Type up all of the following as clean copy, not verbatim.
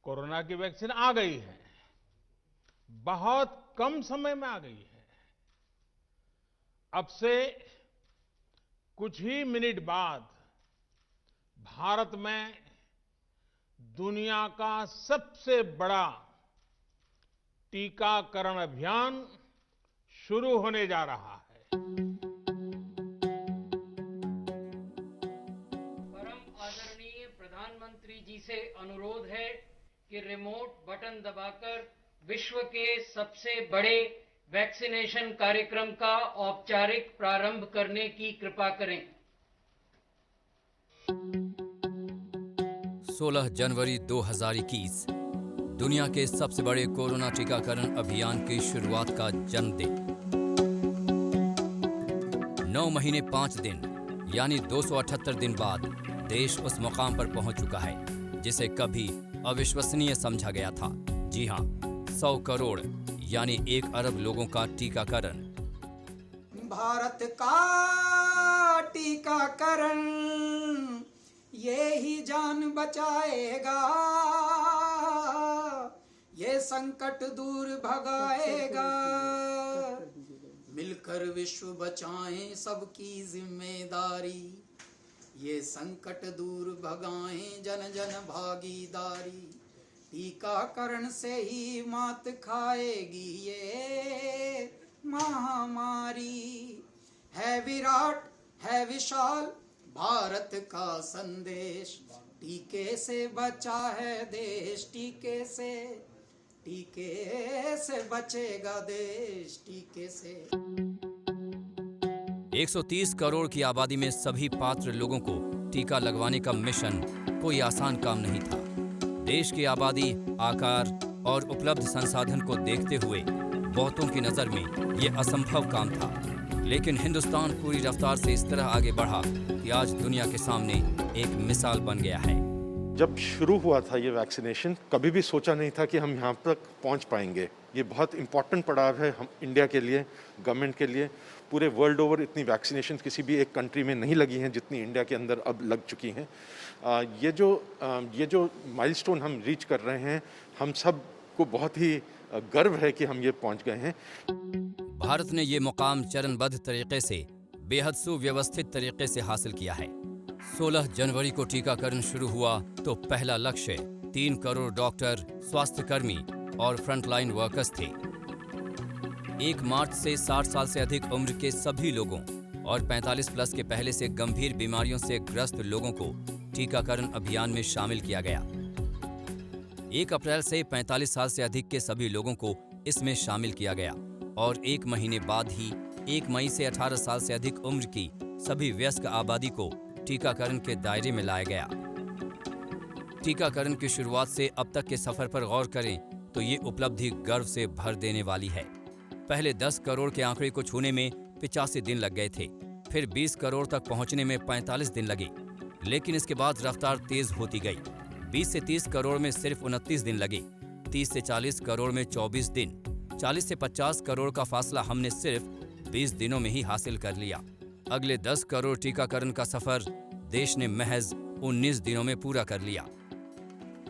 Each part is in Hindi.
कोरोना की वैक्सीन आ गई है, बहुत कम समय में आ गई है। अब से कुछ ही मिनट बाद भारत में दुनिया का सबसे बड़ा टीकाकरण अभियान शुरू होने जा रहा है। परम आदरणीय प्रधानमंत्री जी से अनुरोध है कि रिमोट बटन दबाकर विश्व के सबसे बड़े वैक्सीनेशन कार्यक्रम का औपचारिक प्रारंभ करने की कृपा करें। 16 जनवरी 2021 दुनिया के सबसे बड़े कोरोना टीकाकरण अभियान की शुरुआत का जन्मदिन। 9 महीने 5 दिन यानी 278 दिन बाद देश उस मुकाम पर पहुंच चुका है जिसे कभी अविश्वसनीय समझा गया था। जी हां, 100 करोड़ यानी 1 अरब लोगों का टीकाकरण। भारत का टीकाकरण ये ही जान बचाएगा, ये संकट दूर भगाएगा। मिलकर विश्व बचाएं सबकी जिम्मेदारी, ये संकट दूर भगाएं जन जन भागीदारी। टीकाकरण से ही मात खाएगी ये महामारी। है विराट है विशाल भारत का संदेश, टीके से बचा है देश, टीके से बचेगा देश, टीके से। 130 करोड़ की आबादी में सभी पात्र लोगों को टीका लगवाने का मिशन कोई आसान काम नहीं था। देश की आबादी, आकार और उपलब्ध संसाधन को देखते हुए बहुतों की नजर में ये असंभव काम था, लेकिन हिंदुस्तान पूरी रफ्तार से इस तरह आगे बढ़ा कि आज दुनिया के सामने एक मिसाल बन गया है। जब शुरू हुआ था ये वैक्सीनेशन, कभी भी सोचा नहीं था कि हम यहाँ तक पहुँच पाएंगे। ये बहुत इम्पॉर्टेंट पड़ाव है हम इंडिया के लिए, गवर्नमेंट के लिए। पूरे वर्ल्ड ओवर इतनी वैक्सीनेशन किसी भी एक कंट्री में नहीं लगी हैं जितनी इंडिया के अंदर अब लग चुकी हैं। ये जो माइलस्टोन हम रीच कर रहे हैं, हम सब को बहुत ही गर्व है कि हम ये पहुँच गए हैं। भारत ने ये मुकाम चरणबद्ध तरीके से, बेहद सुव्यवस्थित तरीके से हासिल किया है। 16 जनवरी को टीकाकरण शुरू हुआ तो पहला लक्ष्य 3 करोड़ डॉक्टर, स्वास्थ्यकर्मी और फ्रंटलाइन वर्कर्स थे। 1 मार्च से 60 साल से अधिक उम्र के सभी लोगों और 45 प्लस के पहले से गंभीर बीमारियों से ग्रस्त लोगों को टीकाकरण अभियान में शामिल किया गया। 1 अप्रैल से 45 साल से अधिक के सभी लोगों को इसमें शामिल किया गया और 1 महीने बाद ही 1 मई से 18 साल से अधिक उम्र की सभी वयस्क आबादी को टीकाकरण के दायरे में लाया गया। टीकाकरण की शुरुआत से अब तक के सफर पर गौर करें तो ये उपलब्धि गर्व से भर देने वाली है। पहले 10 करोड़ के आंकड़े को छूने में 85 दिन लग गए थे, फिर 20 करोड़ तक पहुंचने में 45 दिन लगे, लेकिन इसके बाद रफ्तार तेज होती गई। 20 से 30 करोड़ में सिर्फ 29 दिन लगे, 30 से 40 करोड़ में 24 दिन, 40 से 50 करोड़ का फासला हमने सिर्फ 20 दिनों में ही हासिल कर लिया। अगले 10 करोड़ टीकाकरण का सफर देश ने महज 19 दिनों में पूरा कर लिया,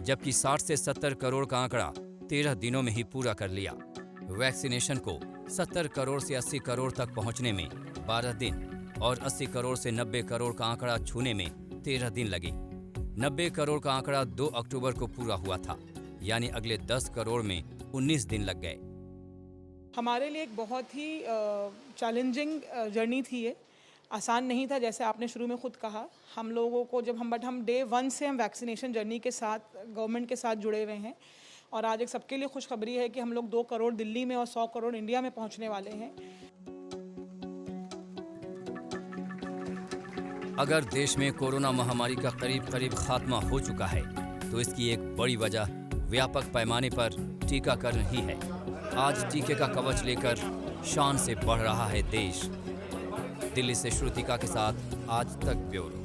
जबकि 60 से 70 करोड़ का आंकड़ा 13 दिनों में ही पूरा कर लिया। वैक्सीनेशन को 70 करोड़ से 80 करोड़ तक पहुंचने में 12 दिन और 80 करोड़ से 90 करोड़ का आंकड़ा छूने में 13 दिन लगे। 90 करोड़ का आंकड़ा 2 अक्टूबर को पूरा हुआ था, यानी अगले 10 करोड़ में 19 दिन लग गए। हमारे लिए एक बहुत ही चैलेंजिंग जर्नी थी ये, आसान नहीं था। जैसे आपने शुरू में खुद कहा, हम लोगों को हम डे 1 से हम वैक्सीनेशन जर्नी के साथ गवर्नमेंट के साथ जुड़े हुए हैं और आज एक सबके लिए खुशखबरी है कि हम लोग 2 करोड़ दिल्ली में और 100 करोड़ इंडिया में पहुंचने वाले हैं। अगर देश में कोरोना महामारी का करीब खात्मा हो चुका है तो इसकी एक बड़ी वजह व्यापक पैमाने पर टीकाकरण ही है। आज टीके का कवच लेकर शान से बढ़ रहा है देश। दिल्ली से श्रुतिका के साथ आज तक ब्यूरो।